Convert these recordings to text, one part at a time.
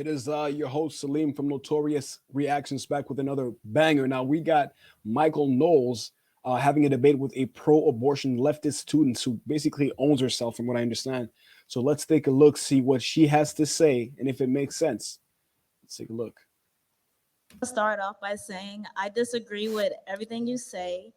It is your host Salim from Notorious Reactions back with another banger. Now we got Michael Knowles having a debate with a pro-abortion leftist student who basically owns herself, from what I understand. So let's take a look, see what she has to say, and if it makes sense. Let's take a look. Start off by saying I disagree with everything you say.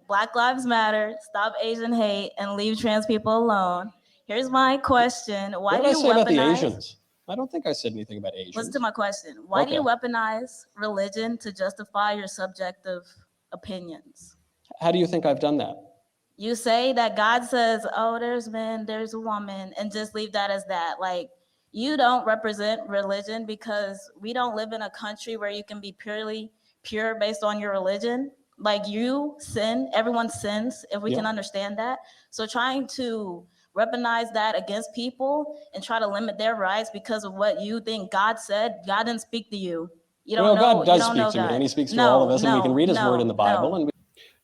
Black Lives Matter, stop Asian hate, and leave trans people alone. Here's my question. Why What do did I you say about the weaponize? Asians? I don't think I said anything about Listen Asians. to my question. Why do you Okay. weaponize religion to justify your subjective opinions? How do you think I've done that? You say that God says, oh, there's men, there's a woman, and just leave that as that. Like, you don't represent religion because we don't live in a country where you can be purely pure based on your religion. Like, you sin, everyone sins, if we Yeah. can understand that. So trying to weaponize that against people and try to limit their rights because of what you think God said, God didn't speak to you. You don't Well, know. God does You don't speak know to me, God. and He speaks to all of us, and we can read His word in the Bible. And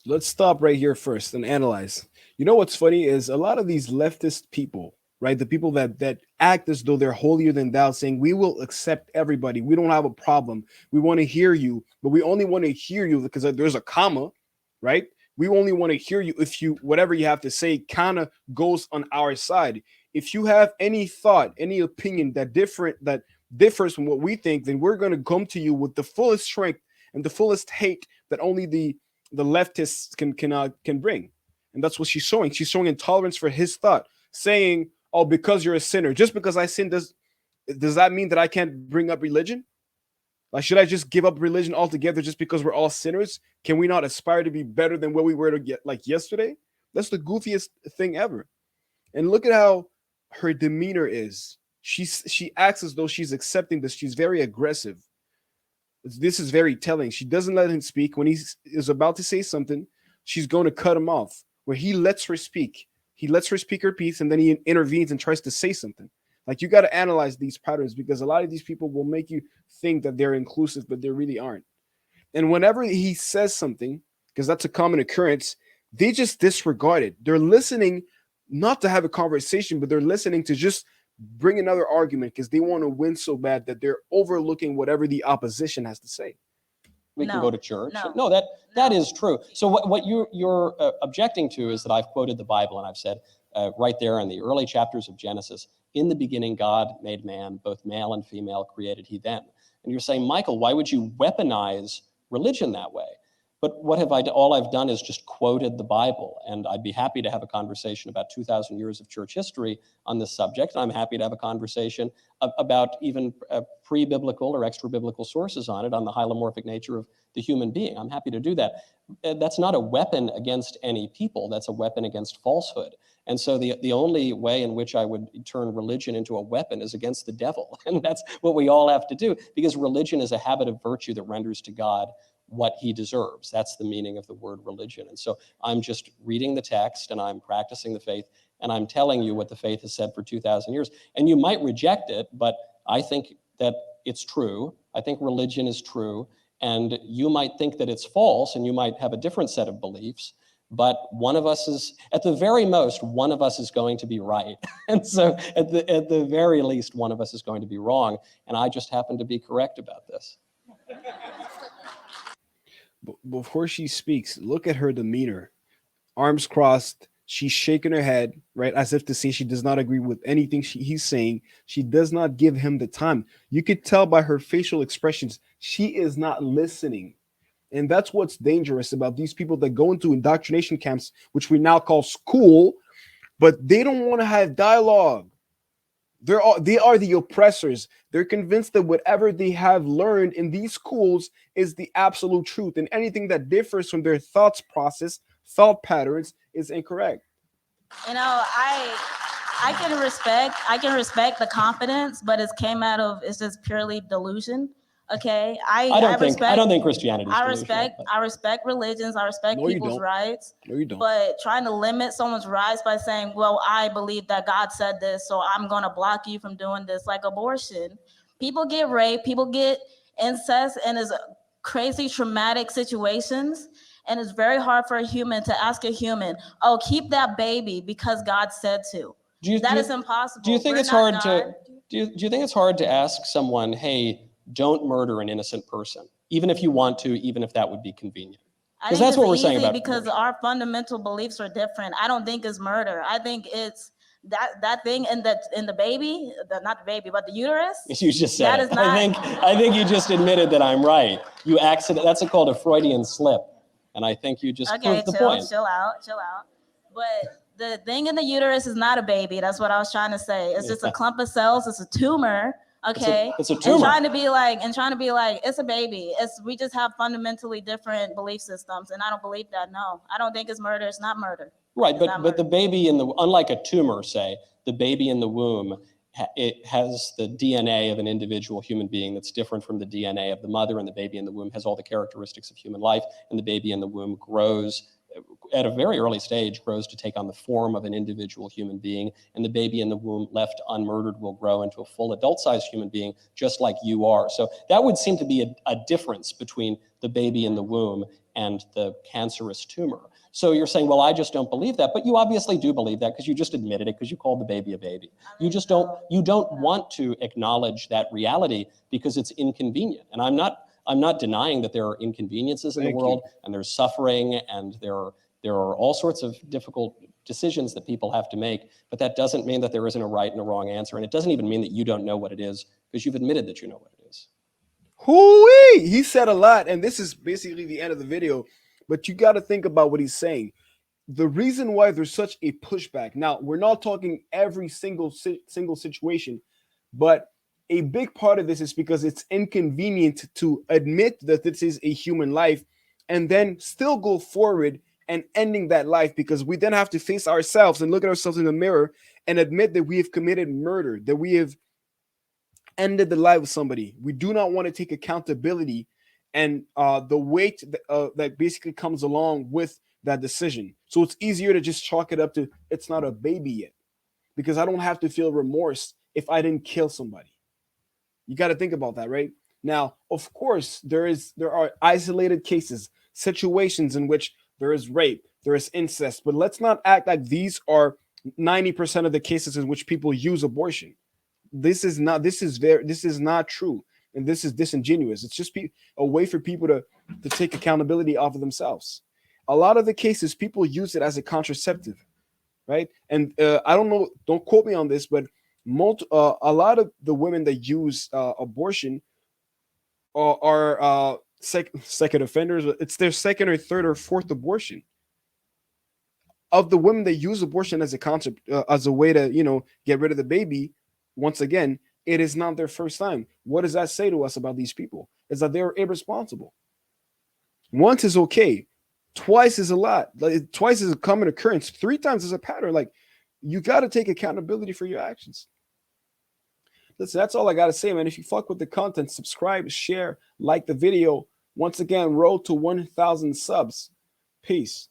Let's stop right here first and analyze. You know what's funny is a lot of these leftist people, right? The people that act as though they're holier than thou, saying we will accept everybody. We don't have a problem. We want to hear you, but we only want to hear you because there's a comma, right? We only want to hear you if you whatever you have to say kind of goes on our side. If you have any thought, any opinion that differs from what we think, then we're going to come to you with the fullest strength and the fullest hate that only the leftists can bring. And that's what she's showing. She's showing intolerance for his thought, saying, "Oh, because you're a sinner, just because I sin, does that mean that I can't bring up religion? Like, should I just give up religion altogether just because we're all sinners? Can we not aspire to be better than what we were to get like yesterday?" That's the goofiest thing ever. And look at how her demeanor is. She acts as though she's accepting this. She's very aggressive. This is very telling. She doesn't let him speak. When he is about to say something, she's going to cut him off. Where he lets her speak. He lets her speak her piece, and then he intervenes and tries to say something. Like, you got to analyze these patterns, because a lot of these people will make you think that they're inclusive, but they really aren't. And whenever he says something, because that's a common occurrence, they just disregard it. They're listening not to have a conversation, but they're listening to just bring another argument because they want to win so bad that they're overlooking whatever the opposition has to say. we can go to church. No. That is true. So what you're objecting to is that I've quoted the Bible, and I've said right there in the early chapters of Genesis, in the beginning God made man, both male and female created he them. And you're saying, Michael, why would you weaponize religion that way? But what have I done? All I've done is just quoted the Bible, and I'd be happy to have a conversation about 2,000 years of church history on this subject. And I'm happy to have a conversation about even pre-biblical or extra-biblical sources on it, on the hylomorphic nature of the human being. I'm happy to do that. That's not a weapon against any people. That's a weapon against falsehood. And so the only way in which I would turn religion into a weapon is against the devil. And that's what we all have to do, because religion is a habit of virtue that renders to God what he deserves. That's the meaning of the word religion. And so I'm just reading the text, and I'm practicing the faith, and I'm telling you what the faith has said for 2,000 years. And you might reject it, but I think that it's true. I think religion is true. And you might think that it's false, and you might have a different set of beliefs. But one of us is, at the very most, one of us is going to be right. And so at the very least, one of us is going to be wrong. And I just happen to be correct about this. Before she speaks, look at her demeanor. Arms crossed. She's shaking her head, right, as if to say she does not agree with anything he's saying. She does not give him the time. You could tell by her facial expressions, she is not listening. And that's what's dangerous about these people that go into indoctrination camps, which we now call school, but they don't want to have dialogue. They are the oppressors. They're convinced that whatever they have learned in these schools is the absolute truth, and anything that differs from their thoughts process, thought patterns, is incorrect. You know, I can respect the confidence, but it's just purely delusion. Okay, I don't think Christianity is delusional. I respect religions. I respect No, you people's don't. rights. No, you don't. But trying to limit someone's rights by saying, "Well, I believe that God said this, so I'm going to block you from doing this," like abortion. People get raped. People get incest, and it's crazy traumatic situations. And it's very hard for a human to ask a human, "Oh, keep that baby because God said to." That is impossible. Do you think We're it's not hard to? God. Do you think it's hard to ask someone, hey, don't murder an innocent person, even if you want to, even if that would be convenient? I Because think that's it's what we're saying easy about because abortion. our fundamental beliefs are different. I don't think it's murder. I think it's that thing in the baby, not the baby, but the uterus. You just said That it. is not. I think you just admitted that I'm right. You accident. That's called a Freudian slip, and I think you just Okay, proved the point. chill out. But the thing in the uterus is not a baby. That's what I was trying to say. It's just a clump of cells. It's a tumor. Okay. It's a And tumor. trying to be like, it's a baby. We just have fundamentally different belief systems, and I don't believe that. No, I don't think it's murder. It's not murder. Right, It's not but murder. the baby unlike a tumor, say, the baby in the womb, it has the DNA of an individual human being that's different from the DNA of the mother, and the baby in the womb has all the characteristics of human life, and the baby in the womb grows at a very early stage, grows to take on the form of an individual human being, and the baby in the womb left unmurdered will grow into a full adult-sized human being, just like you are. So that would seem to be a difference between the baby in the womb and the cancerous tumor. So you're saying, well, I just don't believe that, but you obviously do believe that because you just admitted it, because you called the baby a baby. You just don't want to acknowledge that reality because it's inconvenient. And I'm not denying that there are inconveniences in the world, and there's suffering, and there are all sorts of difficult decisions that people have to make, but that doesn't mean that there isn't a right and a wrong answer, and it doesn't even mean that you don't know what it is, because you've admitted that you know what it is. Hoo-wee! He said a lot, and this is basically the end of the video, but you got to think about what he's saying. The reason why there's such a pushback. Now, we're not talking every single situation, but a big part of this is because it's inconvenient to admit that this is a human life and then still go forward and ending that life, because we then have to face ourselves and look at ourselves in the mirror and admit that we have committed murder, that we have ended the life of somebody. We do not want to take accountability and the weight that basically comes along with that decision. So it's easier to just chalk it up to it's not a baby yet, because I don't have to feel remorse if I didn't kill somebody. You got to think about that, right? Now, of course, there are isolated cases, situations in which there is rape, there is incest, but let's not act like these are 90% of the cases in which people use abortion. This is not true, and this is disingenuous. It's just a way for people to take accountability off of themselves. A lot of the cases people use it as a contraceptive, right? And I don't know, don't quote me on this, but a lot of the women that use abortion are second offenders. It's their second or third or fourth abortion. Of the women that use abortion as a concept, as a way to get rid of the baby, once again, it is not their first time. What does that say to us about these people? Is that they're irresponsible. Once is okay, twice is a lot. Like, twice is a common occurrence. 3 times is a pattern. Like, you got to take accountability for your actions. Listen, that's all I got to say, man. If you fuck with the content, subscribe, share, like the video. Once again, road to 1,000 subs. Peace.